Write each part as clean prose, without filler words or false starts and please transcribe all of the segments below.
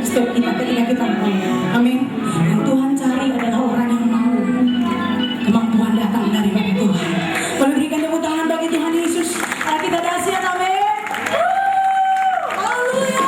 setiap kita ketika kita mau. Amin. Yang Tuhan cari adalah orang yang mau. Kemampuan datang dari Tuhan. Boleh berikan tepuk tangan bagi Tuhan Yesus. Kita dahsyat, amin. Haleluya.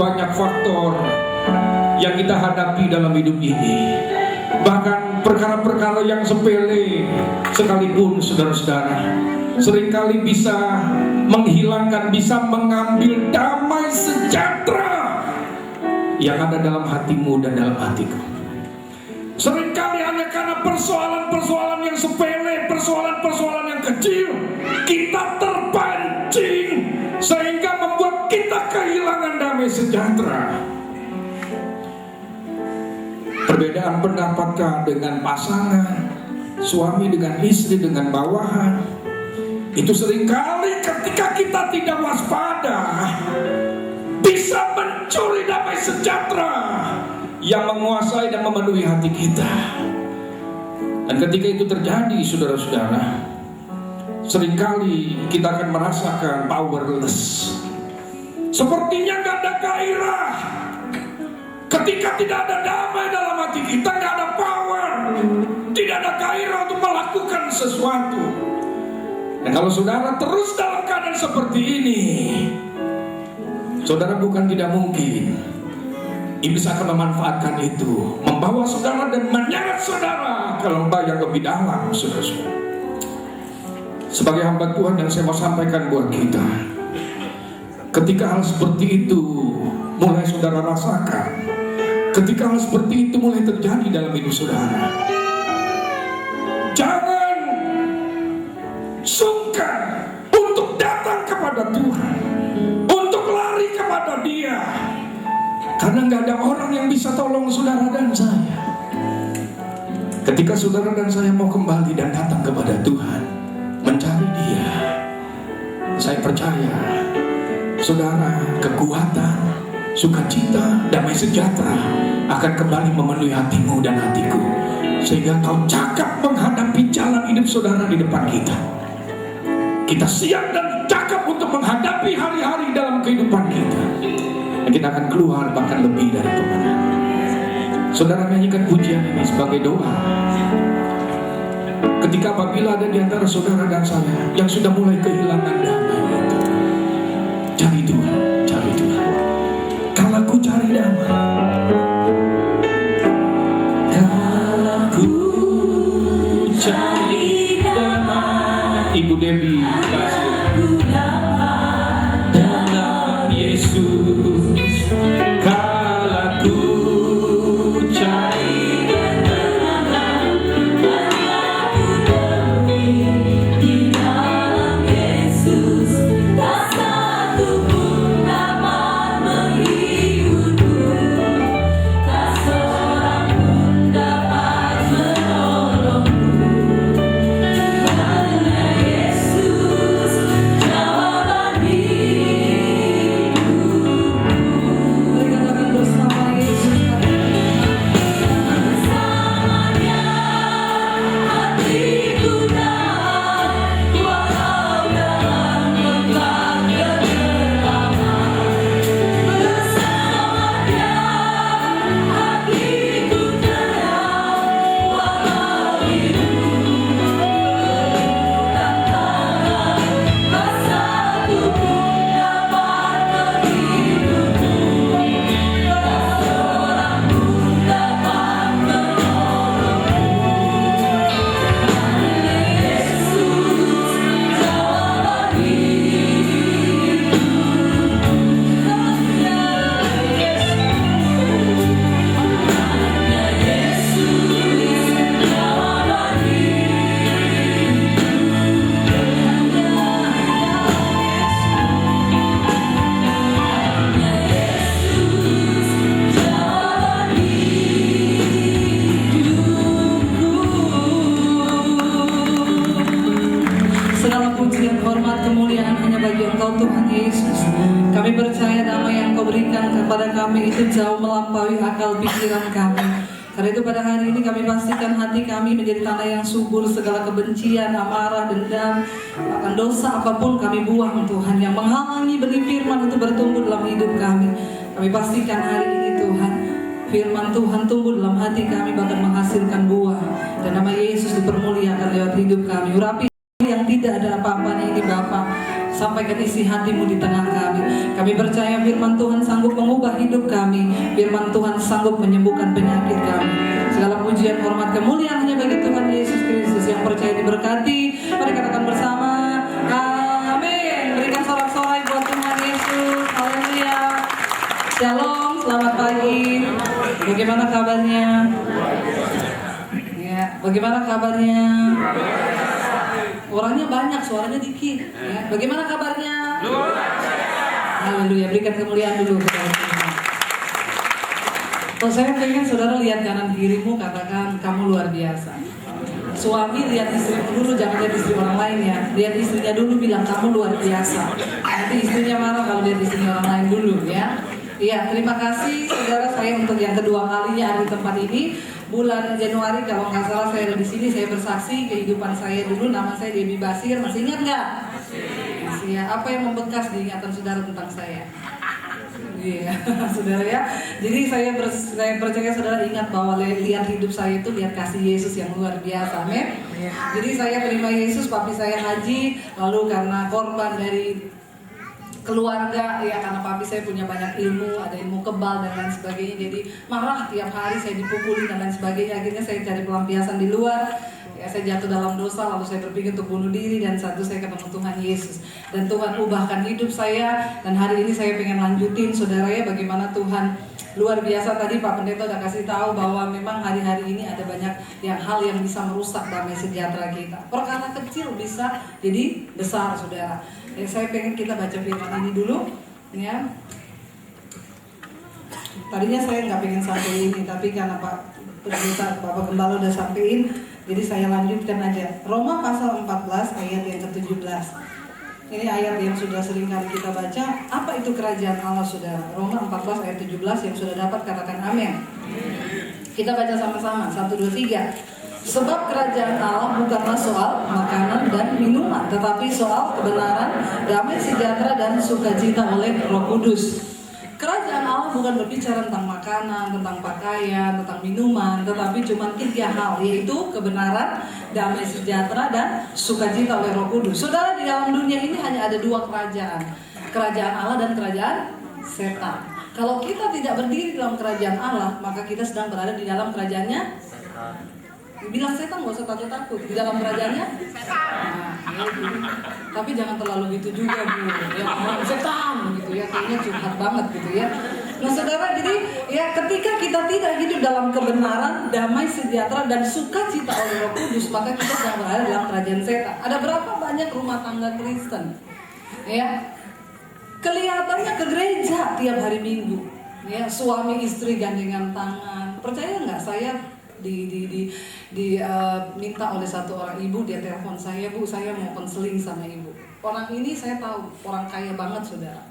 banyak faktor yang kita hadapi dalam hidup ini. Bahkan perkara-perkara yang sepele sekalipun, saudara-saudara, seringkali bisa menghilangkan, bisa mengambil damai sejahtera yang ada dalam hatimu dan dalam hatiku. Seringkali hanya karena persoalan-persoalan yang sepele, persoalan-persoalan yang kecil, kita terpancing sehingga membuat kita kehilangan damai sejahtera. Perbedaan pendapat dengan pasangan, suami dengan istri, dengan bawahan, itu seringkali ketika kita tidak waspada bisa mencuri damai sejahtera yang menguasai dan memenuhi hati kita. Dan ketika itu terjadi, saudara-saudara, seringkali kita akan merasakan powerless. Sepertinya gak ada gairah. Ketika tidak ada damai dalam hati kita, gak ada power, tidak ada gairah untuk melakukan sesuatu. Dan kalau saudara terus dalam keadaan seperti ini, saudara bukan tidak mungkin iblis akan memanfaatkan itu, membawa saudara dan menyeret saudara ke lembah yang lebih dalam, saudara-saudara. Sebagai hamba Tuhan yang saya mau sampaikan buat kita, ketika hal seperti itu mulai saudara rasakan, ketika hal seperti itu mulai terjadi dalam hidup saudara, jangan sungkan untuk datang kepada Tuhan, untuk lari kepada Dia. Karena gak ada orang yang bisa tolong saudara dan saya. Ketika saudara dan saya mau kembali dan datang kepada Tuhan, mencari Dia, saya percaya saudara, kekuatan, sukacita, damai sejahtera akan kembali memenuhi hatimu dan hatiku, sehingga kau cakap menghadapi jalan hidup saudara di depan kita. Kita siap dan cakap untuk menghadapi hari-hari dalam kehidupan kita. Dan kita akan keluar bahkan lebih dari pemenang. Saudara nyanyikan pujian ini sebagai doa. Ketika apabila ada di antara saudara dan saya yang sudah mulai kehilangan damai itu, cari Tuhan, cari Tuhan. Kalau aku cari damai, kalau aku cari damai, Ibu Debbie kasih dalam Yesus. Kalau aku cari Kami percaya damai yang Kau berikan kepada kami itu jauh melampaui akal pikiran kami. Karena itu pada hari ini kami pastikan hati kami menjadi tanah yang subur, segala kebencian, amarah, dendam, bahkan dosa apapun kami buang Tuhan. Yang menghalangi benih firman itu bertumbuh dalam hidup kami. Kami pastikan hari ini Tuhan, firman Tuhan tumbuh dalam hati kami, bahkan menghasilkan buah. Dan nama Yesus dipermuliakan lewat hidup kami. Urapi yang tidak ada apa-apanya ini Bapa. sampaikan isi hati-Mu di tengah kami. Kami percaya firman Tuhan sanggup mengubah hidup kami. Firman Tuhan sanggup menyembuhkan penyakit kami. Segala pujian, hormat, kemuliaan hanya bagi Tuhan Yesus Kristus. Yang percaya diberkati, mari katakan bersama, amin. Berikan sorak-sorai buat Tuhan Yesus. Haleluya. Shalom, selamat pagi. Bagaimana kabarnya? Ya, bagaimana kabarnya? Orangnya banyak, suaranya dikit. Ya, bagaimana kabarnya? Haleluya, berikan kemuliaan dulu kepada Tuhan. Kalau saya pengen saudara lihat kanan kirimu, katakan kamu luar biasa. Suami lihat istrimu dulu, jangan lihat istri orang lain ya. Lihat istrinya dulu, bilang kamu luar biasa. Nanti istrinya marah kalau lihat istrinya orang lain dulu ya. Iya, terima kasih saudara, saya untuk yang kedua kalinya ada di tempat ini. Bulan Januari kalau nggak salah saya ada di sini, saya bersaksi kehidupan saya dulu. Nama saya Debbie Basir, masih ingat nggak? Masih ya. Apa yang membekas di ingatan saudara tentang saya? Iya, saudara ya. Jadi saya percaya saudara ingat bahwa lihat hidup saya itu lihat kasih Yesus yang luar biasa, amin. Jadi saya terima Yesus, papi saya haji, lalu karena korban dari keluarga ya, karena papi saya punya banyak ilmu, ada ilmu kebal dan lain sebagainya, jadi marah tiap hari, saya dipukuli dan lain sebagainya. Akhirnya saya cari pelampiasan di luar ya, saya jatuh dalam dosa, lalu saya berpikir untuk bunuh diri, dan satu saya ketemu Tuhan Yesus dan Tuhan ubahkan hidup saya. Dan hari ini saya pengen lanjutin saudara ya, bagaimana Tuhan luar biasa. Tadi Pak Pendeta udah kasih tahu bahwa memang hari-hari ini ada banyak hal yang bisa merusak damai sejahtera kita. Perkara kecil bisa jadi besar saudara. Ya, saya pengen kita baca firman ini dulu ya. Tadinya saya nggak pengen sampai ini, tapi karena Pak Pendeta, Bapak Gembala udah sampein, jadi saya lanjutkan aja. Roma pasal 14 ayat yang ke-17. Ini ayat yang sudah sering kali kita baca. Apa itu kerajaan Allah saudara? Roma 14 ayat 17, yang sudah dapat katakan amin. Kita baca sama-sama, 1, 2, 3. Sebab kerajaan Allah bukanlah soal makanan dan minuman, tetapi soal kebenaran, damai sejahtera dan sukacita oleh Roh Kudus. Kerajaan Allah bukan berbicara tentang makanan, tentang pakaian, tentang minuman, tetapi cuma 3 hal, yaitu kebenaran, damai sejahtera dan sukacita oleh Roh Kudus. Saudara, di dalam dunia ini hanya ada 2 kerajaan, kerajaan Allah dan kerajaan setan. Kalau kita tidak berdiri dalam kerajaan Allah, maka kita sedang berada di dalam kerajaannya. Bilang setan, gak usah takut-takut, di dalam kerajaannya nah, ya, tapi jangan terlalu gitu juga Bu ya, setan gitu ya, kayaknya curhat banget gitu ya. Nah saudara, jadi ya ketika kita tidak hidup dalam kebenaran, damai sejahtera dan sukacita oleh Roh Kudus, maka kita sedang berada dalam kerajaan setan. Ada berapa banyak rumah tangga Kristen ya, kelihatannya ke gereja tiap hari Minggu ya, suami istri gandengan tangan. Percaya nggak, saya minta oleh satu orang ibu, dia telepon saya, Bu, saya mau konseling sama ibu. Orang ini saya tahu orang kaya banget saudara.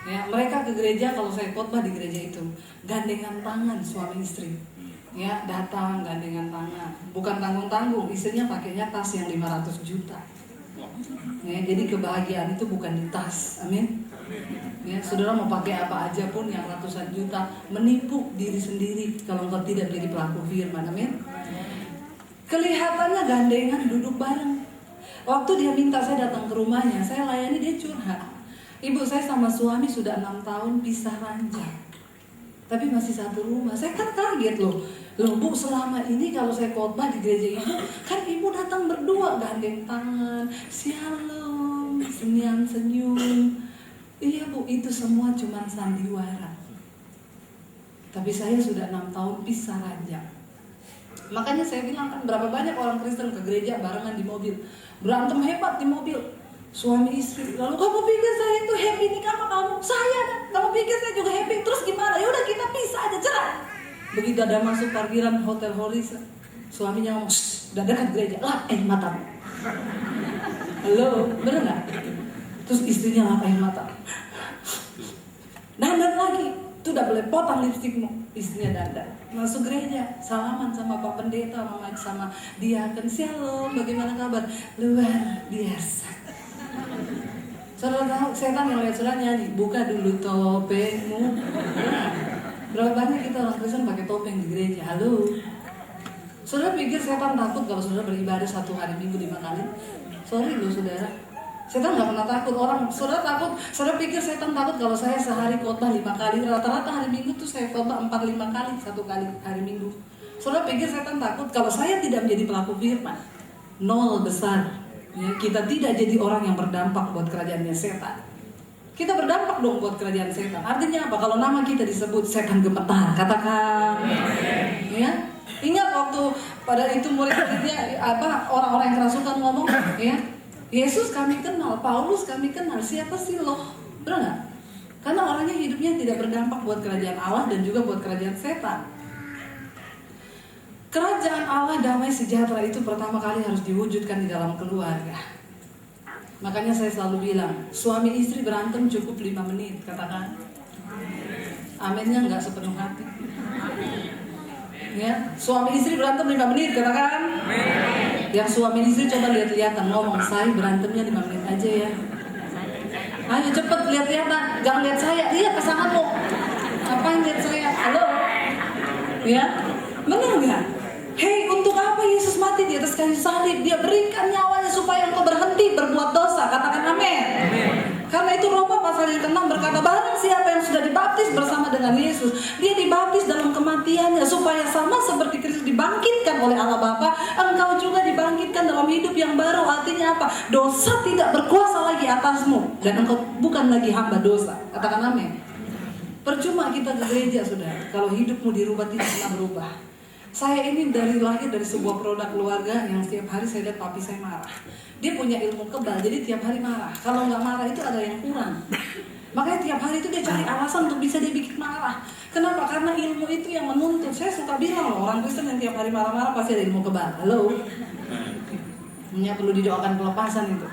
Ya, mereka ke gereja, kalau saya khotbah di gereja itu gandengan tangan suami istri. Ya, datang gandengan tangan, bukan tanggung-tanggung, istrinya pakainya tas yang 500 juta. Ya, jadi kebahagiaan itu bukan di tas, amin. Ya, saudara mau pakai apa aja pun yang ratusan juta, menipu diri sendiri kalau engkau tidak menjadi pelaku firman, amin. Kelihatannya gandengan duduk bareng. Waktu dia minta saya datang ke rumahnya, saya layani, dia curhat. Ibu, saya sama suami sudah 6 tahun pisah ranjang, tapi masih satu rumah. Saya kan kaget loh, Bu, selama ini kalau saya khotbah di gereja ibu, kan ibu datang berdua gandeng tangan, shalom, senyum. Iya Bu, itu semua cuma sandiwara. Tapi saya sudah 6 tahun pisah ranjang. Makanya saya bilang kan, berapa banyak orang Kristen ke gereja barengan di mobil, berantem hebat di mobil, suami istri. Lalu kamu pikir saya itu happy nikah sama kamu? Saya kan, kamu pikir saya juga happy? Terus gimana? Ya udah kita pisah aja, cerai. Begitu ada masuk parkiran Hotel Horizon, suaminya ngomong, udah dekat gereja, lapain matamu. Halo, bener nggak? Terus istrinya lapain mata, dandan lagi, tuh udah boleh potong lipstikmu. Istrinya dandan, masuk gereja, salaman sama Pak Pendeta, sama diaken, shalom, bagaimana kabar? Luar biasa. Saudara tahu, setan yang lihat saudara nyanyi, buka dulu topengmu. Berapa banyak kita orang Kristen pakai topeng di gereja? Halo. Saudara pikir setan takut kalau saudara beribadah 1 hari Minggu 5 kali? Sorry loh saudara. Setan nggak pernah takut. Orang, saudara takut, saudara pikir setan takut kalau saya sehari khotbah 5 kali. Rata-rata hari Minggu tuh saya khotbah 4-5 kali, 1 kali hari Minggu. Saudara pikir setan takut kalau saya tidak menjadi pelaku firman? Nol besar. Ya, kita tidak jadi orang yang berdampak buat kerajaannya setan. Kita berdampak dong buat kerajaan setan. Artinya apa? Kalau nama kita disebut, setan gemetar. Katakan, ya. Ingat waktu pada itu murid-muridnya orang-orang yang kerasukan ngomong, ya. Yesus kami kenal, Paulus kami kenal, siapa sih lo? Benar nggak? Karena orangnya hidupnya tidak berdampak buat kerajaan Allah dan juga buat kerajaan setan. Kerajaan Allah damai sejahtera itu pertama kali harus diwujudkan di dalam keluarga. Makanya saya selalu bilang, suami istri berantem cukup 5 menit, katakan. Aminnya nggak sepenuh hati. Ya, suami istri berantem 5 menit, katakan. Yang suami istri coba lihat-lihatan ngomong, saya berantemnya 5 menit aja ya. Ayo cepet lihat-lihatan, jangan lihat saya, lihat pasanganmu. Apa yang lihat saya? Halo, ya, benar nggak? Hei, untuk apa Yesus mati di atas kayu salib? Dia berikan nyawanya supaya engkau berhenti berbuat dosa. Katakan amin. Karena itu Roma pasal yang ke-6 berkata, barang siapa yang sudah dibaptis bersama dengan Yesus, dia dibaptis dalam kematiannya supaya sama seperti Kristus dibangkitkan oleh Allah Bapa, engkau juga dibangkitkan dalam hidup yang baru. Artinya apa? Dosa tidak berkuasa lagi atasmu dan engkau bukan lagi hamba dosa. Katakan amin. Percuma kita ke gereja, saudara, kalau hidupmu dirubah tidak pernah berubah. Saya ini lahir dari sebuah produk keluarga yang setiap hari saya lihat papi saya marah. Dia punya ilmu kebal, jadi tiap hari marah. Kalau nggak marah itu ada yang kurang. Makanya tiap hari itu dia cari alasan untuk bisa dia bikin marah. Kenapa? Karena ilmu itu yang menuntut. Saya suka bilang loh, orang Kristen yang tiap hari marah-marah pasti ada ilmu kebal. Halo? Perlu didoakan pelepasan itu.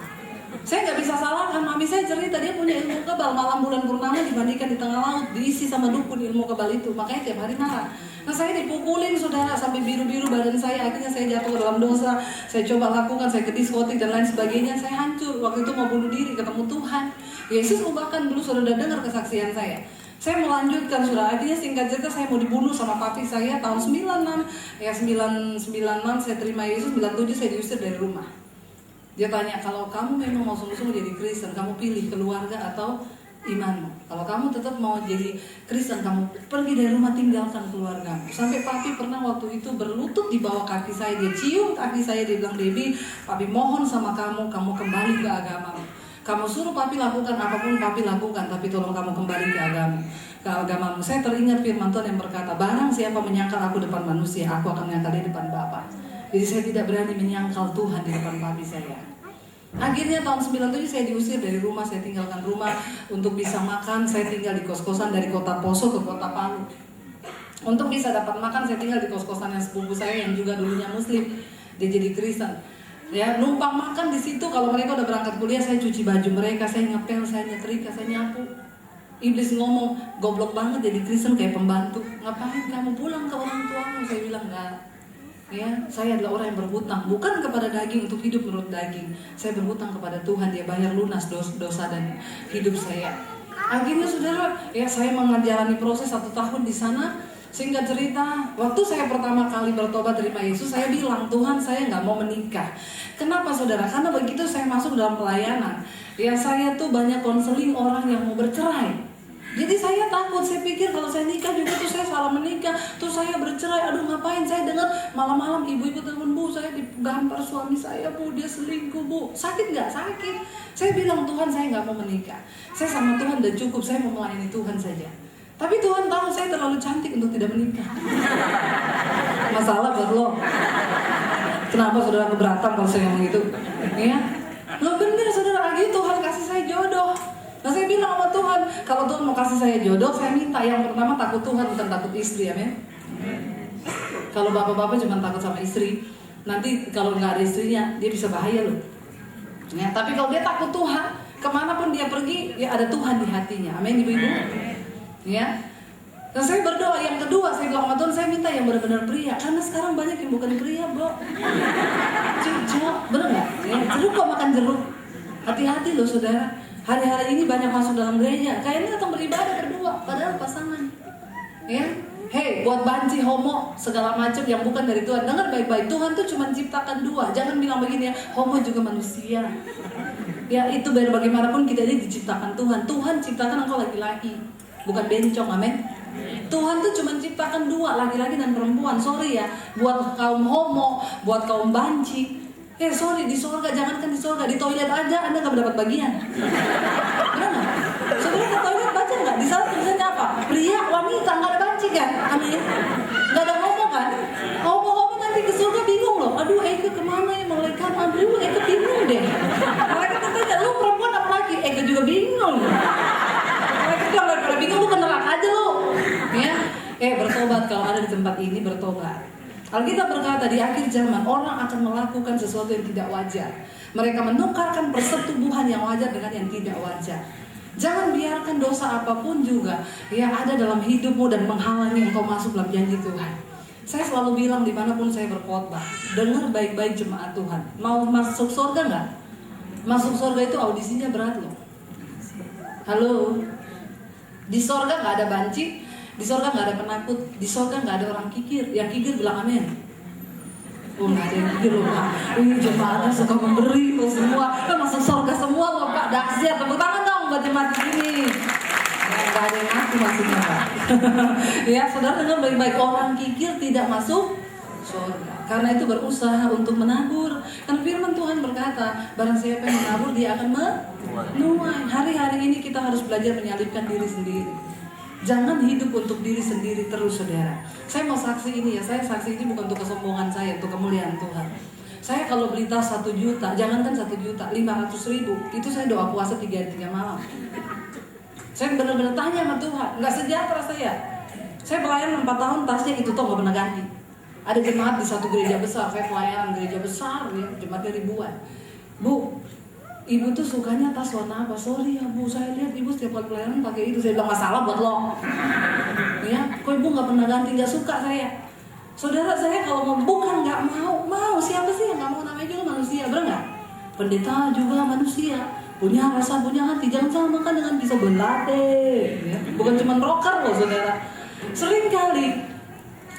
Saya nggak bisa salahkan, mami saya cerita dia punya ilmu kebal. Malam bulan purnama dibandingkan di tengah laut, diisi sama dukun ilmu kebal itu. Makanya tiap hari marah. Nah saya dipukulin saudara sampai biru-biru badan saya. Akhirnya saya jatuh ke dalam dosa. Saya coba lakukan, saya ke diskotik dan lain sebagainya. Saya hancur, waktu itu mau bunuh diri, ketemu Tuhan. Yesus ubahkan dulu, saudara dengar kesaksian saya. Saya melanjutkan saudara, artinya singkat cerita saya mau dibunuh sama papi saya tahun 96. Ya 96 saya terima Yesus, 97 saya diusir dari rumah. Dia tanya, kalau kamu memang mau sungguh-sungguh jadi Kristen, kamu pilih keluarga atau imanmu. Kalau kamu tetap mau jadi Kristen, kamu pergi dari rumah, tinggalkan keluargamu. Sampai papi pernah waktu itu berlutut di bawah kaki saya, dia cium kaki saya, dia bilang, Debbie, papi mohon sama kamu kembali ke agamamu. Kamu suruh papi lakukan apapun papi lakukan, tapi tolong kamu kembali ke agamamu. Saya teringat firman Tuhan yang berkata, barang siapa menyangkal aku depan manusia, aku akan menyangkal dia depan Bapa. Jadi saya tidak berani menyangkal Tuhan di depan papi saya. Akhirnya tahun 97 saya diusir dari rumah, saya tinggalkan rumah untuk bisa makan. Saya tinggal di kos-kosan dari kota Poso ke kota Palu. Untuk bisa dapat makan, saya tinggal di kos-kosan yang sepupu saya yang juga dulunya Muslim. Dia jadi Kristen. Ya, numpang makan di situ. Kalau mereka udah berangkat kuliah, saya cuci baju mereka, saya ngepel, saya nyetrika, saya nyapu. Iblis ngomong, goblok banget jadi Kristen kayak pembantu. Ngapain kamu pulang ke orang tuamu? Saya bilang enggak. Ya, saya adalah orang yang berhutang, bukan kepada daging untuk hidup menurut daging. Saya berhutang kepada Tuhan, Dia bayar lunas dosa dan hidup saya. Akhirnya saudara, ya saya menjalani proses 1 tahun di sana. Singkat cerita, waktu saya pertama kali bertobat terima Yesus, saya bilang, Tuhan saya nggak mau menikah. Kenapa saudara? Karena begitu saya masuk dalam pelayanan, ya saya tuh banyak konseling orang yang mau bercerai. Jadi saya takut, saya pikir kalau saya nikah juga tuh saya salah menikah, tuh saya bercerai, aduh ngapain. Saya dengar malam-malam ibu-ibu telepon, Bu saya digampar suami saya, Bu dia selingkuh, Bu. Sakit nggak? Sakit. Saya bilang, Tuhan saya nggak mau menikah, saya sama Tuhan udah cukup, saya mau melayani Tuhan saja. Tapi Tuhan tahu saya terlalu cantik untuk tidak menikah. Masalah buat lo. Kenapa saudara keberatan kalau saya ngomong gitu? Ya, lo bener saudara, lagi Tuhan kasih saya jodoh. Nah saya bilang sama Tuhan, kalau Tuhan mau kasih saya jodoh, saya minta yang pertama takut Tuhan, bukan takut istri, amin. Kalau bapak-bapak cuma takut sama istri, nanti kalau nggak ada istrinya, dia bisa bahaya loh. Ya, tapi kalau dia takut Tuhan, kemanapun dia pergi, ya ada Tuhan di hatinya, amin ibu-ibu. Ya. Dan saya berdoa yang kedua, saya bilang sama Tuhan, saya minta yang benar-benar pria, karena sekarang banyak yang bukan pria, Bro. Jeruk, bener nggak? Ya, jeruk kok makan jeruk. Hati-hati loh saudara. Hari-hari ini banyak masuk dalam gereja, kayaknya datang beribadah berdua, padahal pasangan. Ya, hei, buat banci, homo, segala macam yang bukan dari Tuhan. Dengar baik-baik, Tuhan tuh cuma ciptakan 2. Jangan bilang begini ya, homo juga manusia. Ya itu biar bagaimanapun kita ini diciptakan Tuhan. Tuhan ciptakan engkau laki-laki, bukan bencong, amin. Tuhan tuh cuma ciptakan dua, laki-laki dan perempuan. Sorry ya, buat kaum homo, buat kaum banci. Sorry, di surga, jangankan di surga, di toilet aja Anda gak mendapat bagian. Benar gak? Saudara ke toilet baca gak? Di sana tulisannya apa? Pria, wanita, gak ada banci kan? Amin. Gak ada homo kan? Homo-homo nanti ke surga bingung loh. Aduh, Eke kemana ya malaikat? Aduh, Eke bingung deh. Malaikat tanya, lu perempuan apa laki? Eke juga bingung. Malaikat bilang, kalau bingung lu ke neraka aja lu. Ya, bertobat kalau ada di tempat ini, bertobat. Alkitab berkata di akhir zaman orang akan melakukan sesuatu yang tidak wajar. Mereka menukarkan persetubuhan yang wajar dengan yang tidak wajar. Jangan biarkan dosa apapun juga ada dalam hidupmu dan menghalangi engkau masuk dalam janji Tuhan. Saya selalu bilang dimanapun saya berkhotbah, dengar baik-baik jemaat Tuhan. Mau masuk surga nggak? Masuk surga itu audisinya berat loh. Halo, di surga nggak ada banci. Di sorga nggak ada penakut, di sorga nggak ada orang kikir. Yang kikir bilang amin. Oh nggak ada yang kikir loh Pak. Jemaatnya suka memberi loh semua. Kan masuk sorga semua loh Pak. Dahsyat, tepuk tangan dong buat jemaat ini. Nggak ada yang ngaku maksudnya Pak. Ya saudara dengar baik-baik, orang kikir tidak masuk sorga. Karena itu berusaha untuk menabur. Kan firman Tuhan berkata, barang siapa yang menabur dia akan menuai. Hari-hari ini kita harus belajar menyalibkan diri sendiri. Jangan hidup untuk diri sendiri terus saudara. Saya mau saksi ini ya, saya saksi ini bukan untuk kesombongan saya, untuk kemuliaan Tuhan. Saya kalau beli tas 1 juta, jangankan 1 juta, 500.000, itu saya doa puasa 3 hari 3 malam. Saya benar-benar tanya sama Tuhan, nggak sejahtera saya. Saya pelayanan 4 tahun, tasnya itu toh nggak pernah ganti. Ada jemaat di satu gereja besar, saya pelayanan gereja besar ya, jemaatnya ribuan. Bu, ibu tuh sukanya tas warna apa? Sorry ya bu, saya lihat ibu setiap kali pelayanan pakai itu. Saya bilang masalah buat lo. Ya, kok ibu nggak pernah ganti? Nggak suka saya. Saudara saya kalau mau bukan nggak mau siapa sih yang nggak mau, namanya juga manusia, benar nggak? Pendeta juga manusia, punya rasa, punya hati. Jangan samakan dengan pisau belate. Ya. Bukan cuma rocker loh saudara. Sering kali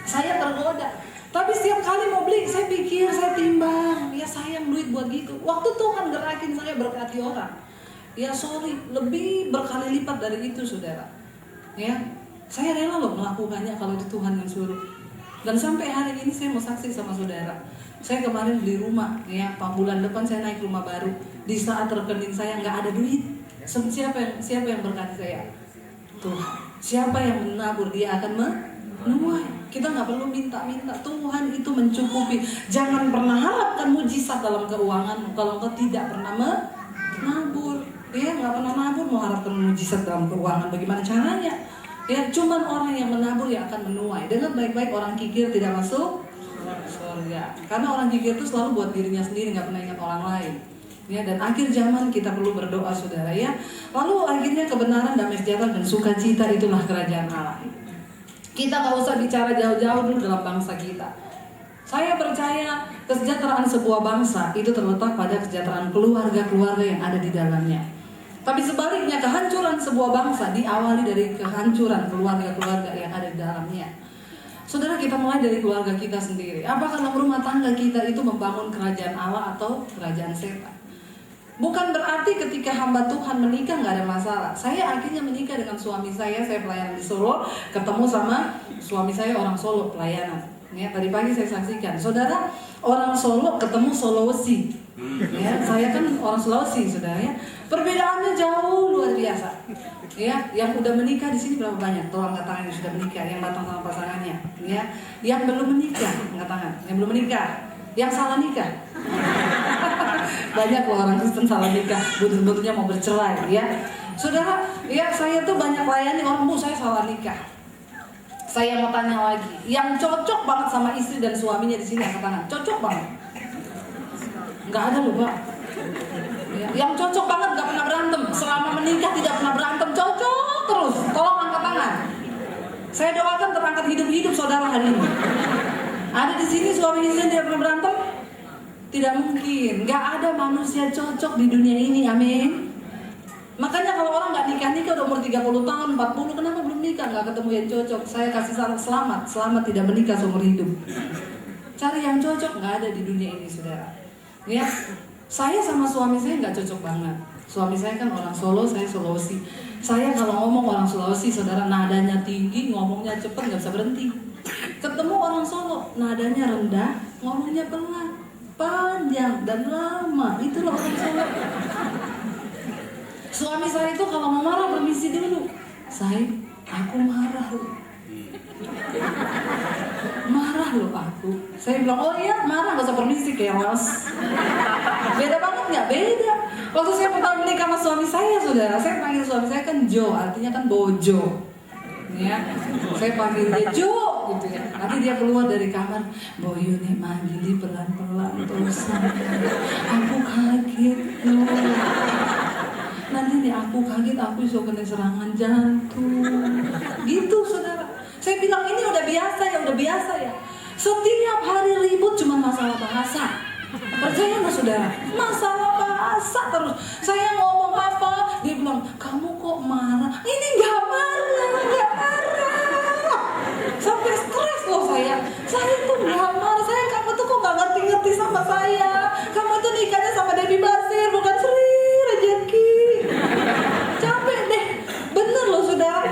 saya tergoda. Tapi setiap kali mau beli, saya pikir, saya timbang, ya sayang duit buat gitu. Waktu Tuhan gerakin saya berkati orang, ya sorry, lebih berkali lipat dari itu saudara. Ya, saya rela loh melakukannya kalau itu Tuhan yang suruh. Dan sampai hari ini saya mau saksi sama saudara. Saya kemarin beli rumah, ya 4 bulan depan saya naik rumah baru. Di saat rekening saya nggak ada duit, siapa yang berkati saya? Tuhan. Siapa yang menabur dia akan menuai. Kita nggak perlu minta-minta, Tuhan itu mencukupi. Jangan pernah harapkan mujizat dalam keuanganmu kalau engkau tidak pernah menabur. Ya, nggak pernah nabur mau harapkan mujizat dalam keuangan. Bagaimana caranya? Ya, cuman orang yang menabur yang akan menuai. Dengar baik-baik, orang kikir tidak masuk surga. Karena orang kikir itu selalu buat dirinya sendiri, nggak pernah ingat orang lain. Ya, dan akhir zaman kita perlu berdoa saudara ya. Lalu akhirnya kebenaran, damai sejahtera dan sukacita itulah kerajaan Allah. Kita nggak usah bicara jauh-jauh dulu dalam bangsa kita. Saya percaya kesejahteraan sebuah bangsa itu terletak pada kesejahteraan keluarga-keluarga yang ada di dalamnya. Tapi sebaliknya kehancuran sebuah bangsa diawali dari kehancuran keluarga-keluarga yang ada di dalamnya. Saudara, kita mulai dari keluarga kita sendiri. Apakah dalam rumah tangga kita itu membangun kerajaan Allah atau kerajaan setan? Bukan berarti ketika hamba Tuhan menikah nggak ada masalah. Saya akhirnya menikah dengan suami saya pelayanan di Solo, ketemu sama suami saya orang Solo pelayanan. Ya, tadi pagi saya saksikan, saudara, orang Solo ketemu Sulawesi. Ya, saya kan orang Sulawesi, saudara ya. Perbedaannya jauh luar biasa. Ya, yang udah menikah di sini berapa banyak? Tolong angkat tangan yang sudah menikah, yang datang sama pasangannya. Ya, yang belum menikah, angkat tangan. Yang belum menikah, yang salah nikah. Banyak loh orang Kristen salah nikah, butuh-butuhnya mau bercerai ya. Saudara, ya saya tuh banyak layani orang, bu saya salah nikah. Saya mau tanya lagi, yang cocok banget sama istri dan suaminya di sini angkat tangan. Cocok banget? Nggak ada loh Pak. Ya, yang cocok banget nggak pernah berantem, selama menikah tidak pernah berantem, cocok terus. Tolong angkat tangan. Saya doakan terangkat hidup-hidup saudara hari ini. Ada di sini suami istri tidak pernah berantem? Tidak mungkin, nggak ada manusia cocok di dunia ini, amin. Makanya kalau orang nggak nikah-nikah udah umur 30 tahun, 40, kenapa belum nikah? Nggak ketemu yang cocok. Saya kasih saran selamat tidak menikah seumur hidup. Cari yang cocok, nggak ada di dunia ini saudara. Ya, Saya sama suami saya nggak cocok banget. Suami saya kan orang Solo, saya Sulawesi. Saya kalau ngomong orang Sulawesi, saudara, nadanya tinggi, ngomongnya cepet, nggak bisa berhenti. Ketemu orang Solo, nadanya rendah, ngomongnya pelan, panjang dan lama. Itulah orang Solo. Suami saya itu kalau mau marah permisi dulu. Saya, aku marah loh. Marah loh aku. Saya bilang, oh iya marah, gak usah permisi, keos. Beda banget nggak? Beda. Waktu saya pertama menikah sama suami saya, saudara, saya panggil suami saya kan Jo, artinya kan bojo. Ya, saya panggil dia Jo, gitu ya. Nanti dia keluar dari kamar, Boyo nih manggil pelan-pelan terus. Aku kaget loh. Nanti nih aku kaget, aku bisa kena serangan jantung. Gitu, saudara. Saya bilang ini udah biasa ya, udah biasa ya. Setiap hari ribut cuma masalah bahasa. Percaya nggak saudara? Masalah bahasa terus. Saya ngomong apa, dia bilang kamu kok marah? Ini nggak marah, nggak marah. Sampai stres loh saya. Saya tuh nggak marah. Saya kamu tuh kok nggak ngerti-ngerti sama saya. Kamu tuh nikahnya sama Debbie Basir, bukan Sri Rejeki. Capek deh, bener loh saudara.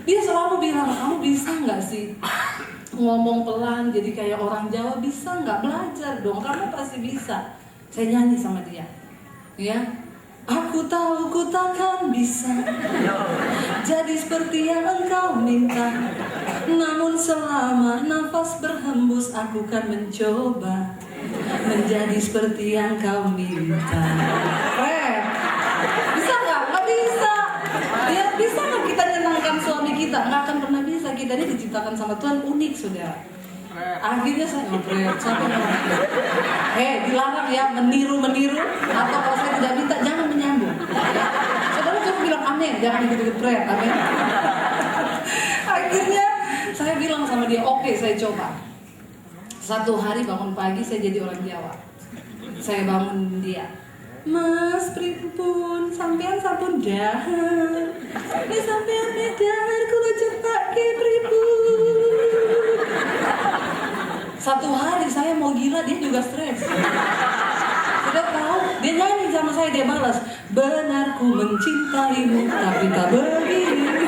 Dia selalu bilang kamu bisa nggak sih ngomong pelan jadi kayak orang Jawa, bisa nggak? Belajar dong, kamu pasti bisa. Saya nyanyi sama dia, ya. Aku tahu ku takkan bisa jadi seperti yang engkau minta, namun selama nafas berhembus aku kan mencoba menjadi seperti yang kau minta. Bisa nggak? Nggak bisa. Ya bisa nggak kita nyenangkan suami kita? Nggak akan pernah bisa. Kita ini diciptakan sama Tuhan unik, saudara. Akhirnya saya ngobrol sampai dilarang ya meniru atau kalau saya tidak minta jangan menyambung. Saudara cuma bilang amin, jangan ikut-ikut pret, amin. Akhirnya saya bilang sama dia, oke, saya coba. Satu hari bangun pagi saya jadi orang Jawa. Saya bangun dia. Mas, pripun sampean sampun dahar. Nek sampean dahar kula cepake pripun. Satu hari saya mau gila, dia juga stres. Sudah tahu, dia nyanyi sama saya, dia balas, benar ku mencintaimu tapi tak begini.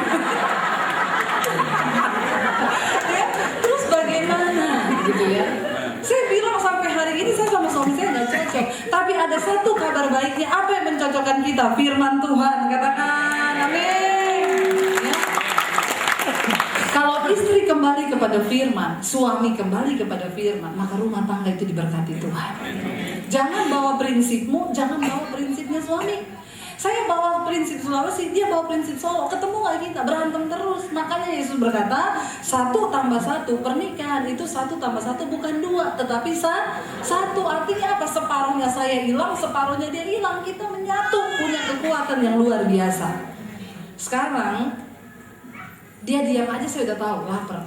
Ya, terus bagaimana gitu ya? Saya bilang sampai hari ini saya sama suami saya nggak cocok. Tapi ada satu kabar baiknya. Apa yang mencocokkan kita? Firman Tuhan. Katakan amin. Ya. Kalau istri kembali kepada firman, suami kembali kepada firman, maka rumah tangga itu diberkati Tuhan. Jangan bawa prinsipmu, jangan bawa prinsipnya suami. Saya bawa prinsip Sulawesi, dia bawa prinsip Solo. Ketemu gak kita? Berantem terus. Makanya Yesus berkata, 1 tambah 1. Pernikahan itu 1 tambah 1 bukan 2, tetapi 1. Artinya apa? Separuhnya saya hilang, separuhnya dia hilang. Kita menyatu, punya kekuatan yang luar biasa. Sekarang dia diam aja, saya udah tahu lapar.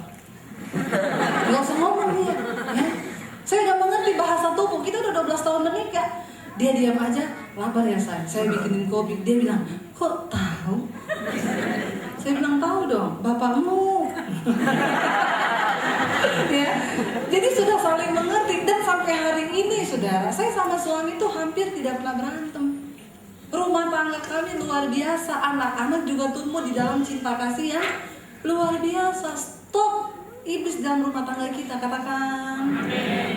Gak usah ngomong dia, ya. Saya udah mengerti bahasa tubuh. Kita udah 12 tahun menikah. Dia diam aja, lapar ya saya bikinin kopi. Dia bilang, kok tahu? Saya bilang, tahu dong, bapakmu. Ya, jadi sudah saling mengerti. Dan sampai hari ini, saudara, saya sama suami itu hampir tidak pernah berantem. Rumah tangga kami luar biasa. Anak-anak juga tumbuh di dalam cinta kasih yang luar biasa. Stop iblis dalam rumah tangga kita, katakan.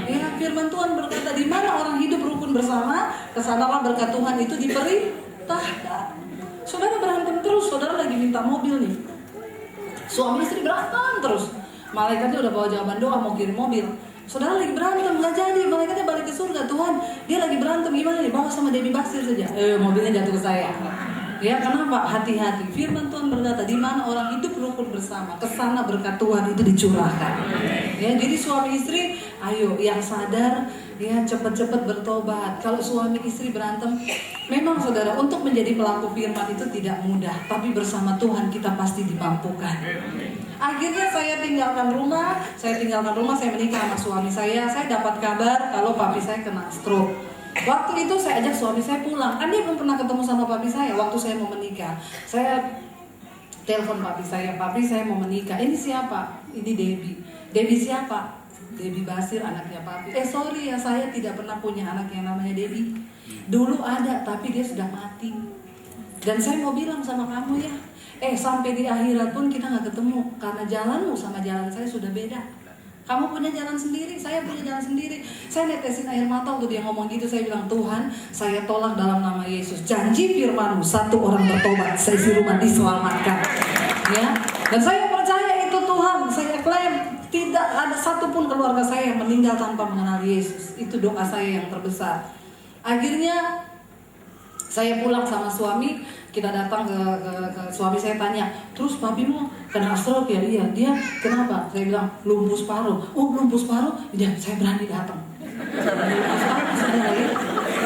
Ya, firman Tuhan berkata, di mana orang hidup rukun bersama, kesadaran berkat Tuhan itu diperintahkan. Saudara berantem terus, saudara lagi minta mobil nih. Suami istri berantem terus. Malaikatnya udah bawa jawaban doa mau kirim mobil. Saudara lagi berantem, nggak jadi. Malaikatnya balik ke surga. Tuhan, dia lagi berantem, gimana nih? Bawa sama Debbie Basir saja. Mobilnya jatuh ke saya. Ya, kenapa? Hati-hati. Firman Tuhan berkata, di mana orang hidup rukun bersama, kesana berkat Tuhan itu dicurahkan. Ya, jadi suami istri, ayo yang sadar, ya cepat-cepat bertobat. Kalau suami istri berantem, memang saudara, untuk menjadi pelaku firman itu tidak mudah. Tapi bersama Tuhan kita pasti dimampukan. Akhirnya saya tinggalkan rumah, saya menikah sama suami saya. Saya dapat kabar kalau papi saya kena stroke. Waktu itu saya ajak suami saya pulang. Kan dia belum pernah ketemu sama papi saya waktu saya mau menikah. Saya telepon papi saya mau menikah. Ini siapa? Ini Debbie. Debbie siapa? Debbie Basir anaknya papi. Sorry ya, saya tidak pernah punya anak yang namanya Debbie. Dulu ada, tapi dia sudah mati. Dan saya mau bilang sama kamu ya, sampai di akhirat pun kita gak ketemu. Karena jalanmu sama jalan saya sudah beda. Kamu punya jalan sendiri, saya punya jalan sendiri. Saya netesin air mata waktu dia ngomong gitu. Saya bilang, Tuhan, saya tolak dalam nama Yesus. Janji firman-Mu, satu orang bertobat, seisi rumah diselamatkan. Ya, dan saya percaya itu Tuhan. Saya klaim tidak ada satupun keluarga saya yang meninggal tanpa mengenal Yesus. Itu doa saya yang terbesar. Akhirnya saya pulang sama suami, kita datang ke suami, saya tanya, terus papimu kena stroke ya? Iya. Dia kenapa? Saya bilang lumpuh separuh. Oh, lumpuh separuh? Iya, saya berani datang.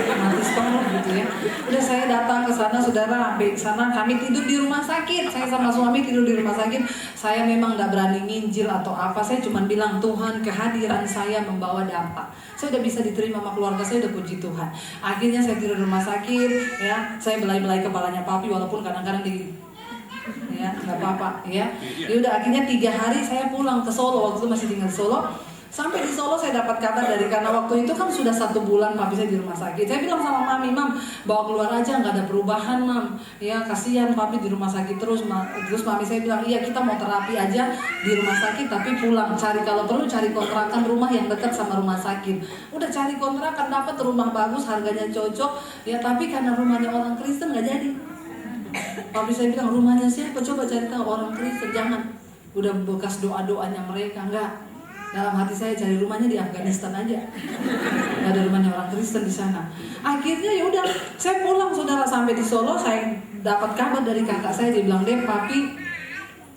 Mati separuh gitu ya. Udah saya datang ke sana, saudara, sampai sana kami tidur di rumah sakit. Saya sama suami tidur di rumah sakit. Saya memang gak berani nginjil atau apa. Saya cuma bilang, Tuhan, kehadiran saya membawa dampak. Saya udah bisa diterima sama keluarga saya, udah puji Tuhan. Akhirnya saya tidur di rumah sakit, ya. Saya belai-belai kepalanya papi, walaupun kadang-kadang ya nggak apa-apa, ya. Udah akhirnya 3 hari saya pulang ke Solo, waktu itu masih tinggal di Solo. Sampai di Solo saya dapat kabar karena waktu itu kan sudah 1 bulan papi saya di rumah sakit. Saya bilang sama mami, Mam, bawa keluar aja, nggak ada perubahan, Mam. Ya kasihan papi di rumah sakit terus. Terus mami saya bilang, iya kita mau terapi aja di rumah sakit, tapi pulang cari, kalau perlu cari kontrakan rumah yang dekat sama rumah sakit. Udah cari kontrakan, dapat rumah bagus, harganya cocok. Ya tapi karena rumahnya orang Kristen nggak jadi. Papi saya bilang, rumahnya siapa? Coba cari tahu, orang Kristen, jangan. Udah bekas doa-doanya mereka, enggak. Dalam hati saya cari rumahnya di Afghanistan aja. Gak ada rumahnya orang Kristen di sana. Akhirnya ya udah, saya pulang saudara, sampai di Solo saya dapat kabar dari kakak saya, dia bilang, Dep, papi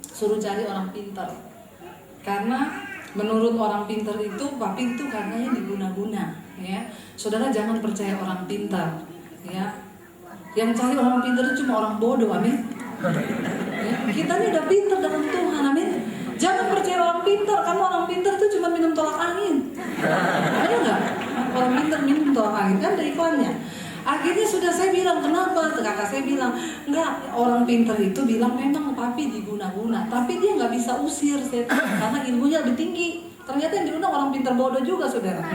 suruh cari orang pintar. Karena menurut orang pintar itu, papi itu karenanya diguna-guna, ya. Saudara jangan percaya orang pintar, ya. Yang cari orang pintar itu cuma orang bodoh, amin. Ya, kita ini udah pintar dalam Tuhan, amin. Jangan percaya orang pintar, karena orang pintar itu cuma minum tolak angin. Ada nggak? Orang pintar minum tolak angin, kan ada iklannya. Akhirnya sudah saya bilang, kenapa? Kakak saya bilang, enggak, orang pintar itu bilang memang papi diguna-guna, tapi dia nggak bisa usir setan karena ilmunya lebih tinggi. Ternyata yang diundang orang pintar bodoh juga, saudara.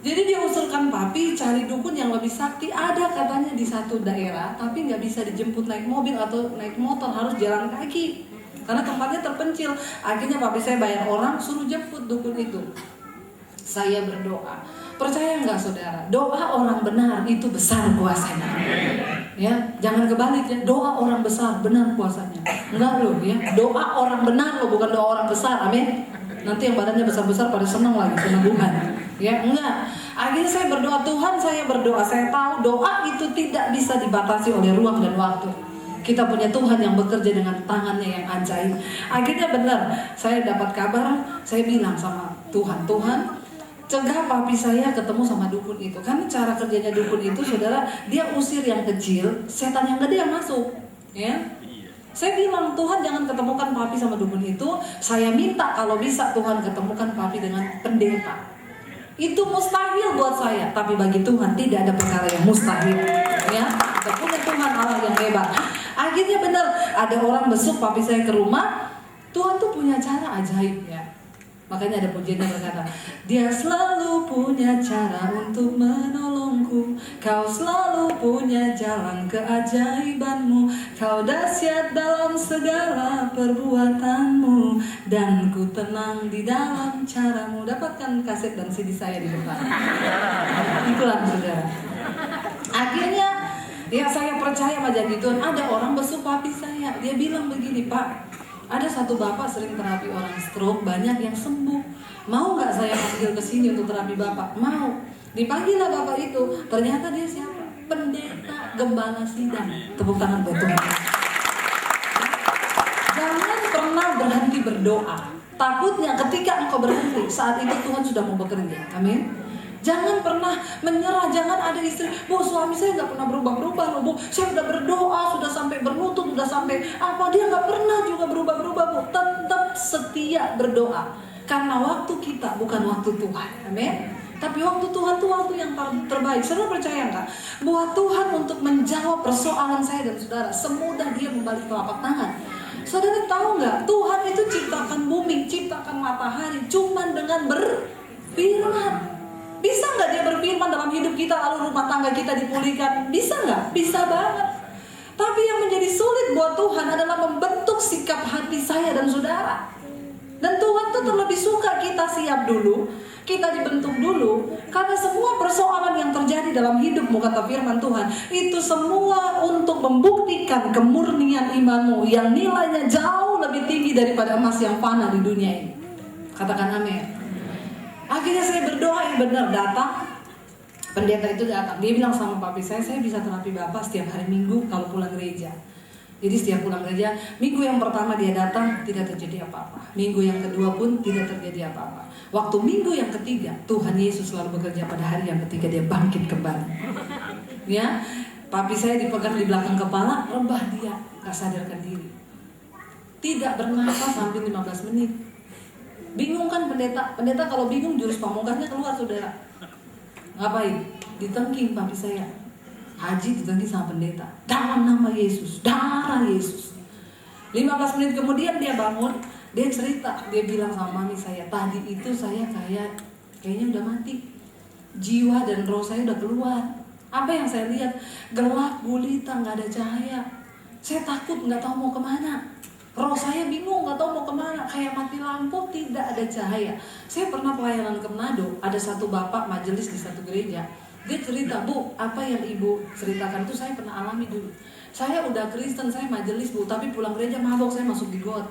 Jadi dia usulkan papi cari dukun yang lebih sakti. Ada katanya di satu daerah, tapi nggak bisa dijemput naik mobil atau naik motor, harus jalan kaki. Karena tempatnya terpencil. Akhirnya papi saya bayar orang suruh jemput dukun itu. Saya berdoa. Percaya nggak saudara? Doa orang benar itu besar kuasanya. Ya, jangan kebalik ya. Doa orang besar benar kuasanya. Enggak loh ya. Doa orang benar loh, bukan doa orang besar. Amin. Nanti yang badannya besar-besar pada senang lagi senang. Ya, enggak. Akhirnya saya berdoa, Tuhan saya berdoa. Saya tahu doa itu tidak bisa dibatasi oleh ruang dan waktu. Kita punya Tuhan yang bekerja dengan tangannya yang ajaib. Akhirnya benar, saya dapat kabar, saya bilang sama Tuhan, Tuhan, cegah papi saya ketemu sama dukun itu. Karena cara kerjanya dukun itu, saudara, dia usir yang kecil, setan yang gede yang masuk. Ya. Saya bilang, Tuhan jangan ketemukan papi sama dukun itu. Saya minta kalau bisa Tuhan ketemukan papi dengan pendeta. Itu mustahil buat saya, tapi bagi Tuhan tidak ada perkara yang mustahil. Ya, kita punya Tuhan Allah yang hebat. Akhirnya benar, ada orang besuk papi saya ke rumah. Tuhan tuh punya cara ajaib ya. Makanya ada pujian yang berkata, Dia selalu punya cara untuk menolongku. Kau selalu punya jalan keajaibanmu. Kau dahsyat dalam segala perbuatanmu. Dan ku tenang di dalam caramu. Dapatkan kaset dan CD saya di depan. Itulah saudara. Akhirnya ya saya percaya sama janji Tuhan. Ada orang besuk papi saya. Dia bilang begini, Pak, ada satu bapak sering terapi orang stroke, banyak yang sembuh. Mau nggak saya panggil ke sini untuk terapi bapak? Mau. Dipanggillah bapak itu. Ternyata dia siapa? Pendeta Gembala Sidang. Tepuk tangan buat Tuhan. Jangan pernah berhenti berdoa. Takutnya ketika engkau berhenti, saat itu Tuhan sudah mau bekerja. Amin. Jangan pernah menyerah, jangan ada istri, Bu suami saya nggak pernah berubah-berubah loh Bu, saya sudah berdoa, sudah sampai berlutut, sudah sampai apa, dia nggak pernah juga berubah-berubah Bu. Tetap setia berdoa, karena waktu kita bukan waktu Tuhan, amin. Tapi waktu Tuhan itu waktu yang terbaik. Saudara percaya nggak? Buat Tuhan untuk menjawab persoalan saya dan saudara, semudah dia membalik telapak tangan. Saudara tahu nggak? Tuhan itu ciptakan bumi, ciptakan matahari cuman dengan berfirman. Bisa nggak dia berfirman dalam hidup kita lalu rumah tangga kita dipulihkan? Bisa nggak? Bisa banget. Tapi yang menjadi sulit buat Tuhan adalah membentuk sikap hati saya dan saudara. Dan Tuhan tuh terlebih suka kita siap dulu, kita dibentuk dulu. Karena semua persoalan yang terjadi dalam hidupmu, kata firman Tuhan, itu semua untuk membuktikan kemurnian imanmu yang nilainya jauh lebih tinggi daripada emas yang fana di dunia ini. Katakan amin. Akhirnya saya berdoa yang benar, datang. Pendeta itu datang, dia bilang sama papi saya bisa terapi Bapak setiap hari Minggu kalau pulang gereja. Jadi setiap pulang gereja, minggu yang pertama dia datang tidak terjadi apa-apa. Minggu yang kedua pun tidak terjadi apa-apa. Waktu minggu yang ketiga, Tuhan Yesus selalu bekerja. Pada hari yang ketiga dia bangkit kembali. Ya, papi saya dipegang di belakang kepala, rebah dia, gak sadarkan diri. Tidak bernafas sampai 15 menit. Bingung kan pendeta? Pendeta kalau bingung jurus pamungkasnya keluar, saudara. Ngapain? Ditengking papi saya. Haji ditengking sama pendeta. Dalam nama Yesus, darah Yesus. 15 menit kemudian dia bangun, dia cerita, dia bilang sama mami saya, tadi itu saya kayaknya udah mati. Jiwa dan roh saya udah keluar. Apa yang saya lihat? Gelap gulita, nggak ada cahaya. Saya takut, nggak tahu mau kemana. Roh saya bingung, nggak tahu mau kemana. Kayak mati lampu, tidak ada cahaya. Saya pernah pelayanan ke Manado, ada satu bapak majelis di satu gereja. Dia cerita, Bu, apa yang ibu ceritakan itu saya pernah alami dulu. Saya udah Kristen, saya majelis Bu, tapi pulang gereja mabok, saya masuk di got.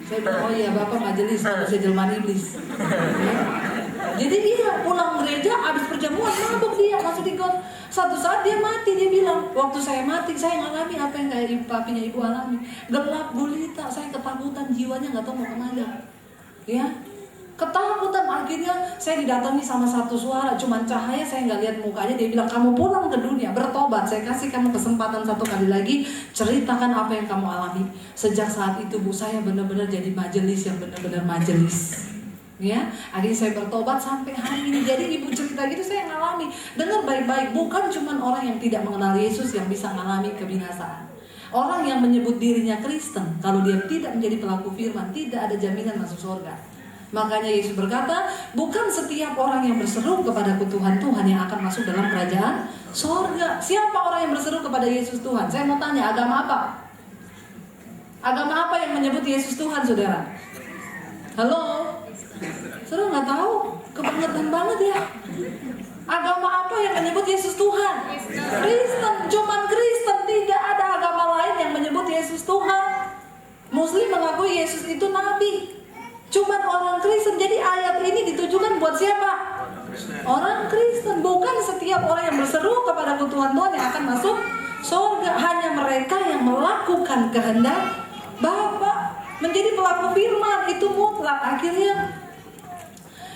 Saya bilang, oh iya bapak majelis, saya jelmaan iblis. Ya. Jadi dia pulang gereja, habis perjamuan mabok dia, masuk di got. Satu saat dia mati, dia bilang, waktu saya mati, saya ngalami apa yang kayak papinya ibu alami. Gelap gulita, saya ketakutan, jiwanya nggak tahu mau kemana. Ya, ketakutan. Akhirnya saya didatangi sama satu suara, cuman cahaya, saya nggak lihat mukanya. Dia bilang, kamu pulang ke dunia, bertobat, saya kasih kamu kesempatan satu kali lagi, ceritakan apa yang kamu alami. Sejak saat itu Bu, saya benar-benar jadi majelis yang benar-benar majelis. Ya, akhirnya saya bertobat sampai hari ini. Jadi ibu cerita gitu saya ngalami. Dengar baik-baik, bukan cuman orang yang tidak mengenal Yesus yang bisa mengalami kebinasaan. Orang yang menyebut dirinya Kristen, kalau dia tidak menjadi pelaku firman, tidak ada jaminan masuk surga. Makanya Yesus berkata, bukan setiap orang yang berseru kepada Tuhan yang akan masuk dalam kerajaan surga. Siapa orang yang berseru kepada Yesus Tuhan? Saya mau tanya, agama apa? Agama apa yang menyebut Yesus Tuhan, saudara? Halo? Saudara nggak tahu? Kebangetan banget ya. Agama apa yang menyebut Yesus Tuhan? Kristen. Cuman Kristen, tidak ada agama lain yang menyebut Yesus Tuhan. Muslim mengakui Yesus itu nabi. Cuman orang Kristen. Jadi ayat ini ditujukan buat siapa? Orang Kristen. Bukan setiap orang yang berseru kepada Tuhan yang akan masuk surga. Hanya mereka yang melakukan kehendak Bapa, menjadi pelaku firman, itu mutlak. Akhirnya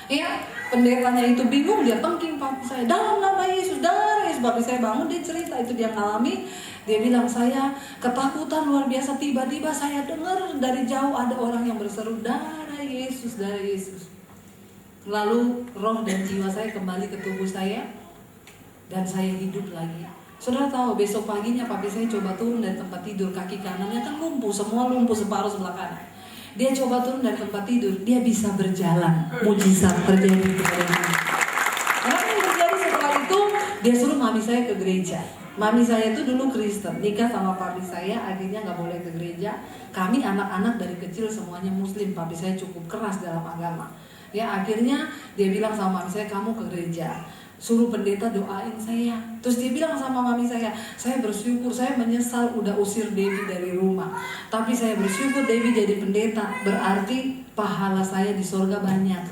ya, pendetanya itu bingung, dia tengking papi saya, dalam nama Yesus, darah Yesus. Papi saya bangun, dia cerita itu dia ngalami. Dia bilang, saya ketakutan luar biasa. Tiba-tiba saya dengar dari jauh ada orang yang berseru, darah Yesus, darah Yesus. Lalu roh dan jiwa saya kembali ke tubuh saya, dan saya hidup lagi. Saudara tahu, besok paginya papi saya coba turun dari tempat tidur, kaki kanannya kan lumpuh, semua lumpuh separuh sebelah kanan. Dia coba turun dari tempat tidur, dia bisa berjalan. Mujizat terjadi kepada dia. Apa yang terjadi setelah itu? Dia suruh mami saya ke gereja. Mami saya itu dulu Kristen, nikah sama papi saya, akhirnya nggak boleh ke gereja. Kami anak-anak dari kecil semuanya Muslim, papi saya cukup keras dalam agama. Ya, akhirnya dia bilang sama mami saya, kamu ke gereja, suruh pendeta doain saya. Terus dia bilang sama mami saya bersyukur, saya menyesal udah usir Debbie dari rumah, tapi saya bersyukur Debbie jadi pendeta, berarti pahala saya di surga banyak.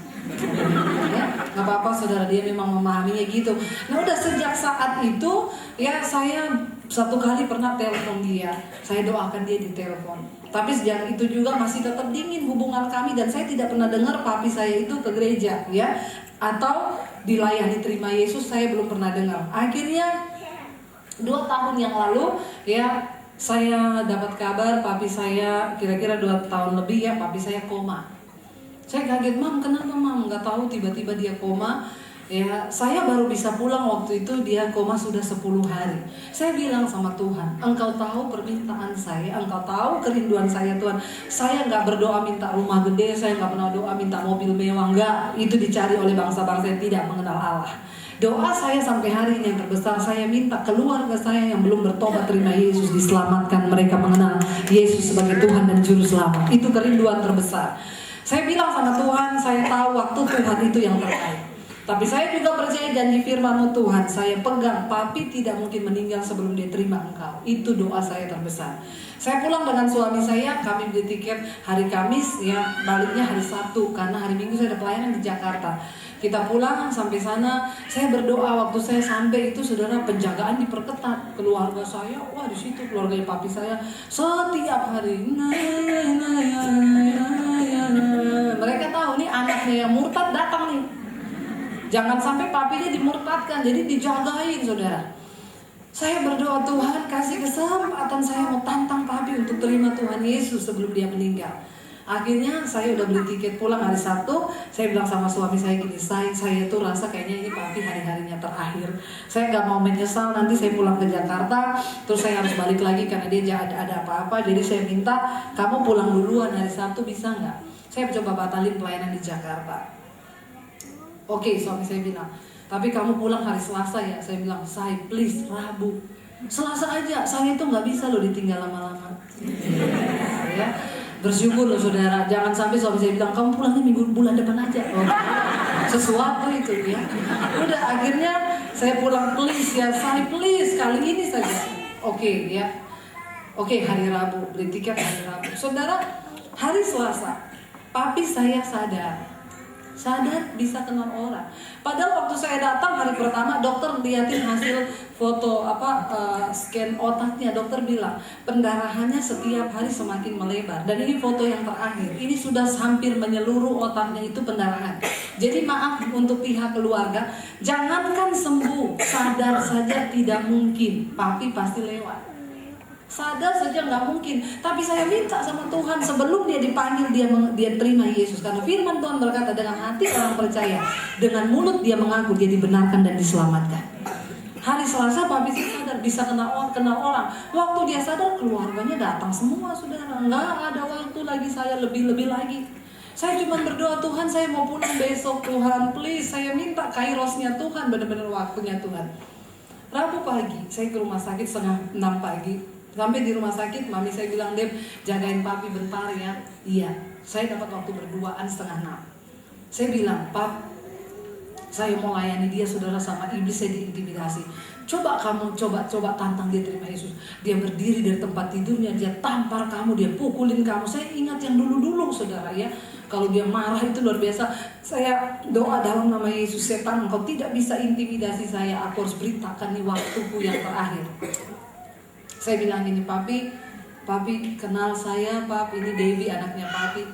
Ya, nggak apa-apa saudara, dia memang memahaminya gitu. Nah udah sejak saat itu ya, saya satu kali pernah telepon dia, saya doakan dia di telepon. Tapi sejak itu juga masih tetap dingin hubungan kami, dan saya tidak pernah dengar papi saya itu ke gereja ya, atau dilayani terima Yesus, saya belum pernah dengar. Akhirnya 2 tahun yang lalu ya, saya dapat kabar papi saya kira-kira 2 tahun lebih ya, papi saya koma. Saya kaget, Mam, kenapa Mam? Nggak tahu, tiba-tiba dia koma. Ya, saya baru bisa pulang waktu itu dia koma sudah 10 hari. Saya bilang sama Tuhan, Engkau tahu permintaan saya, Engkau tahu kerinduan saya Tuhan. Saya nggak berdoa minta rumah gede, saya nggak pernah doa minta mobil mewah, nggak. Itu dicari oleh bangsa-bangsa yang tidak mengenal Allah. Doa saya sampai hari ini yang terbesar, saya minta keluarga saya yang belum bertobat terima Yesus diselamatkan, mereka mengenal Yesus sebagai Tuhan dan Juru Selamat. Itu kerinduan terbesar. Saya bilang sama Tuhan, saya tahu waktu Tuhan itu yang terbaik. Tapi saya juga percaya janji firman-Mu Tuhan, saya pegang, papi tidak mungkin meninggal sebelum dia terima Engkau. Itu doa saya terbesar. Saya pulang dengan suami saya, kami beli tiket hari Kamis, ya baliknya hari Sabtu, karena hari Minggu saya ada pelayanan di Jakarta. Kita pulang sampai sana, saya berdoa waktu saya sampai itu saudara penjagaan diperketat. Keluarga saya, wah di situ keluarga papi saya setiap hari. Mereka tahu nih anaknya yang murtad datang nih. Jangan sampai papinya dimurtadkan, jadi dijagain saudara. Saya berdoa Tuhan kasih kesempatan saya mau tantang papi untuk terima Tuhan Yesus sebelum dia meninggal. Akhirnya saya udah beli tiket pulang hari Sabtu. Saya bilang sama suami saya gini, saya tuh rasa kayaknya ini papi hari-harinya terakhir. Saya nggak mau menyesal nanti saya pulang ke Jakarta, terus saya harus balik lagi karena dia ada apa-apa. Jadi saya minta kamu pulang duluan hari Sabtu bisa nggak? Saya coba batalin pelayanan di Jakarta. Oke, suami saya bilang, tapi kamu pulang hari Selasa ya? Saya bilang, say please Rabu. Selasa aja, saya itu nggak bisa loh ditinggal lama-lama. Ya, bersyukur loh saudara, jangan sampai suami saya bilang, kamu pulangnya bulan depan aja. Oh, sesuatu itu ya. Udah akhirnya saya pulang please ya, say please kali ini saja. Oke ya, oke hari Rabu, beli tiket hari Rabu. Saudara, hari Selasa, papi saya sadar bisa kenal orang. Padahal waktu saya datang hari pertama dokter liatin hasil foto scan otaknya, dokter bilang pendarahannya setiap hari semakin melebar dan ini foto yang terakhir. Ini sudah hampir menyeluruh otaknya itu pendarahan. Jadi maaf untuk pihak keluarga, jangankan sembuh, sadar saja tidak mungkin. Papi pasti lewat. Sadar saja nggak mungkin, tapi saya minta sama Tuhan sebelum dia dipanggil dia terima Yesus, karena firman Tuhan berkata dengan hati orang percaya, dengan mulut dia mengaku dia dibenarkan dan diselamatkan. Hari Selasa papi sadar bisa kenal orang. Waktu dia sadar keluarganya datang semua saudara, nggak ada waktu lagi saya lebih lagi. Saya cuma berdoa Tuhan saya mau pulang besok Tuhan, please saya minta kairosnya Tuhan, benar-benar waktunya Tuhan. Rabu pagi saya ke rumah sakit 5:30 pagi. Sampai di rumah sakit, mami saya bilang, Deb, jagain papi bentar ya. Iya, saya dapat waktu berduaan 5:30. Saya bilang, Pap, saya mau layani dia saudara sama iblis saya diintimidasi. Coba kamu, coba tantang dia terima Yesus. Dia berdiri dari tempat tidurnya, dia tampar kamu, dia pukulin kamu. Saya ingat yang dulu-dulu saudara ya. Kalau dia marah itu luar biasa. Saya doa dalam nama Yesus, setan engkau tidak bisa intimidasi saya. Aku harus beritakan nih waktuku yang terakhir. Saya bilang gini, papi kenal saya, Pap, ini Devi anaknya papi.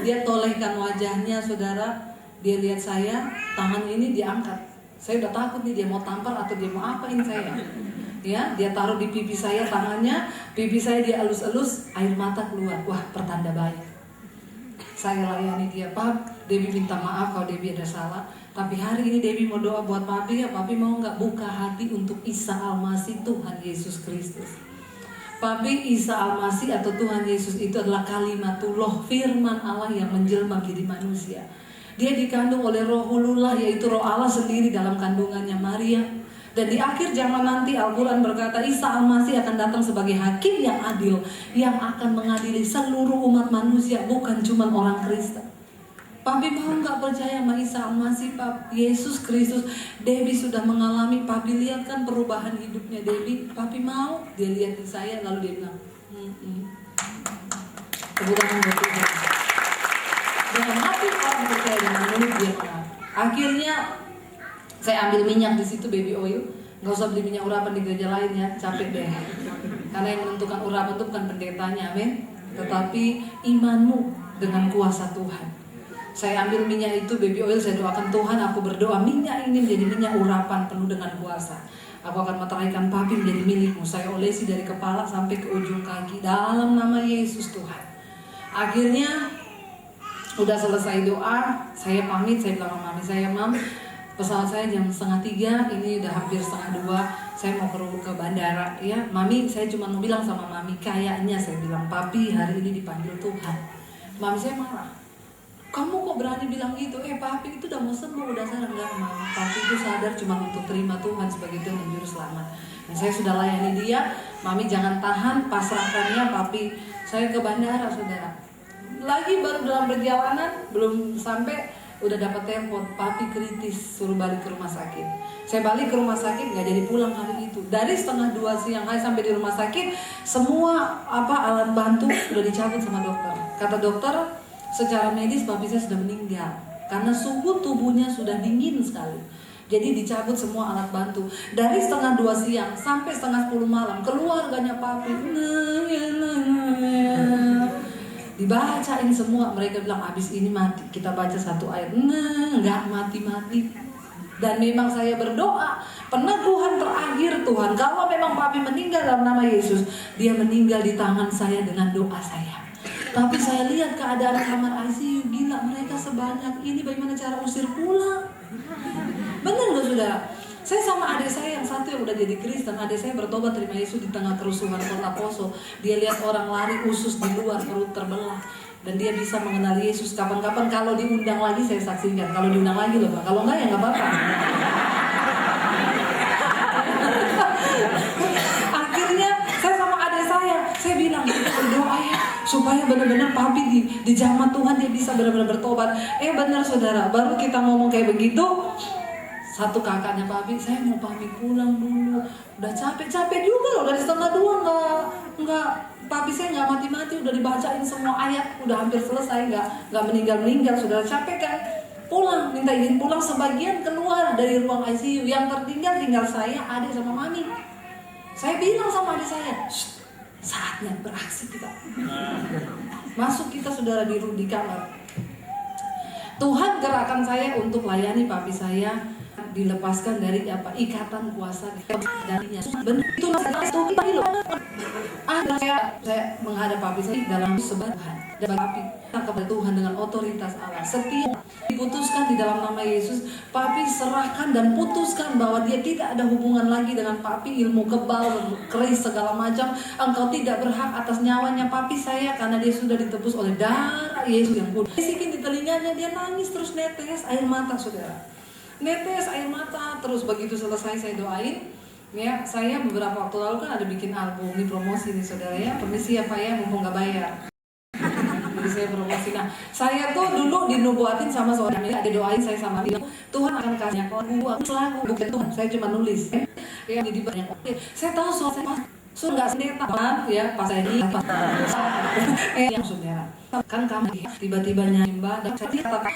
Dia tolehkan wajahnya saudara, dia lihat saya, tangan ini diangkat. Saya udah takut nih dia mau tampar atau dia mau apain saya. Ya, dia taruh di pipi saya tangannya, pipi saya dia elus-elus, air mata keluar. Wah, pertanda baik. Saya layani dia, Pap, Devi minta maaf kalau Devi ada salah. Tapi hari ini Devi mau doa buat papi ya, papi mau nggak buka hati untuk Isa Al-Masih Tuhan Yesus Kristus. Papi, Isa Al-Masih atau Tuhan Yesus itu adalah kalimatullah, firman Allah yang menjelma jadi manusia. Dia dikandung oleh Rohulullah, yaitu Roh Allah sendiri dalam kandungannya Maria. Dan di akhir zaman nanti Al-Quran berkata Isa Al-Masih akan datang sebagai hakim yang adil, yang akan mengadili seluruh umat manusia, bukan cuma orang Kristen. Papi mau nggak percaya sama Isa Al-Masih, Pap? Yesus Kristus. Devi sudah mengalami, papi lihat kan perubahan hidupnya Devi. Papi mau, dia lihat di saya lalu dia bilang, kebutuhan berubah. Dengan hati orang percaya, dengan mulut dia mengaku. Akhirnya saya ambil minyak di situ, baby oil. Nggak usah beli minyak urapan di gereja lain ya, capek deh. Karena yang menentukan urapan itu bukan pendetanya, amin. Tetapi imanmu dengan kuasa Tuhan. Saya ambil minyak itu, baby oil, saya doakan Tuhan, aku berdoa minyak ini menjadi minyak urapan penuh dengan kuasa. Aku akan meteraikan papi menjadi milikmu. Saya olesi dari kepala sampai ke ujung kaki dalam nama Yesus Tuhan. Akhirnya udah selesai doa, saya pamit, saya bilang sama mami saya, Mam, pesawat saya jam 2:30, ini udah hampir 1:30, saya mau ke bandara. Ya, Mami, saya cuma mau bilang sama Mami, kayaknya saya bilang, Papi hari ini dipanggil Tuhan. Mami saya marah. Kamu kok berani bilang gitu? Papi itu udah mau sembuh, udah sadar. Enggak, Mami. Papi itu sadar cuma untuk terima Tuhan sebagai Tuhan dan Juru Selamat. Dan saya sudah layani dia. Mami jangan tahan, pasrahkannya. Papi, saya ke bandara, saudara. Lagi baru dalam perjalanan, belum sampai, udah dapat telepon, Papi kritis, suruh balik ke rumah sakit. Saya balik ke rumah sakit, nggak jadi pulang hari itu. Dari 1:30 siang hari sampai di rumah sakit, semua alat bantu udah dicabut sama dokter. Kata dokter, secara medis Papi saya sudah meninggal karena suhu tubuhnya sudah dingin sekali. Jadi dicabut semua alat bantu. Dari 1:30 siang sampai 9:30 malam, keluarganya Papi dibacain semua. Mereka bilang abis ini mati. Kita baca satu ayat, nggak mati-mati. Dan memang saya berdoa, peneguhan terakhir Tuhan, kalau memang Papi meninggal dalam nama Yesus, dia meninggal di tangan saya dengan doa saya. Tapi saya lihat keadaan kamar ICU, gila, mereka sebanyak ini, bagaimana cara usir pulang? Benar nggak saudara? Saya sama adik saya yang satu yang udah jadi Kristen, adik saya bertobat terima Yesus di tengah kerusuhan kota Poso. Dia lihat orang lari usus di luar, perut terbelah, dan dia bisa mengenal Yesus. Kapan-kapan kalau diundang lagi saya saksikan. Kalau diundang lagi loh Pak, kalau enggak ya nggak apa-apa. Akhirnya saya sama adik saya bilang kita berdoa ya supaya benar-benar Papi di zaman Tuhan dia bisa benar-benar bertobat. Benar saudara, baru kita ngomong kayak begitu, satu kakaknya Papi, saya mau Papi pulang dulu, udah capek juga loh, dari 1:30 nggak Papi saya nggak mati-mati, udah dibacain semua ayat, udah hampir selesai, nggak meninggal, saudara capek kan? Pulang, minta izin pulang, sebagian keluar dari ruang ICU, yang tinggal saya, adik sama Mami. Saya bilang sama adik saya, saatnya beraksi kita. Masuk kita saudara di kamar. Tuhan gerakkan saya untuk layani Papi saya, dilepaskan dari ikatan kuasa darinya. Benar itu saya menghadap Papi saya dalam sebat Tuhan dan Papi kepada Tuhan dengan otoritas Allah. Setiap diputuskan di dalam nama Yesus, Papi serahkan dan putuskan bahwa dia tidak ada hubungan lagi dengan Papi, ilmu kebal, keris segala macam. Engkau tidak berhak atas nyawanya Papi saya karena dia sudah ditebus oleh darah Yesus yang kudus. Bisikin di telinganya, dia nangis terus netes air mata saudara. Netes air mata terus. Begitu selesai saya doain ya. Saya beberapa waktu lalu kan ada bikin album, di promosi nih saudara ya. Permisi ya Pak ya, mumpung gak bayar. Jadi saya promosi. Nah saya tuh dulu dinubuatin sama seorang ada doain saya sama dia, Tuhan akan kasih lagu bukan Tuhan, saya cuma nulis ya. Jadi banyak saya tahu soal saya nggak sendeta ya pas saya ini yang saudara kan kamu tiba-tiba nyimba dan saya katakan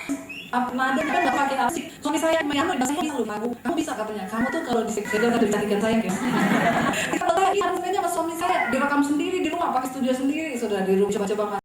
nada kan nggak pakai asik. Suami saya yang bahasa Inggris lupa aku. Kamu bisa katanya. Kamu tuh kalau di sekedar udah dijadikan saya kayak. Kalau saya harusnya sama suami saya direkam sendiri di rumah pakai studio sendiri. Sudah di rumah coba-coba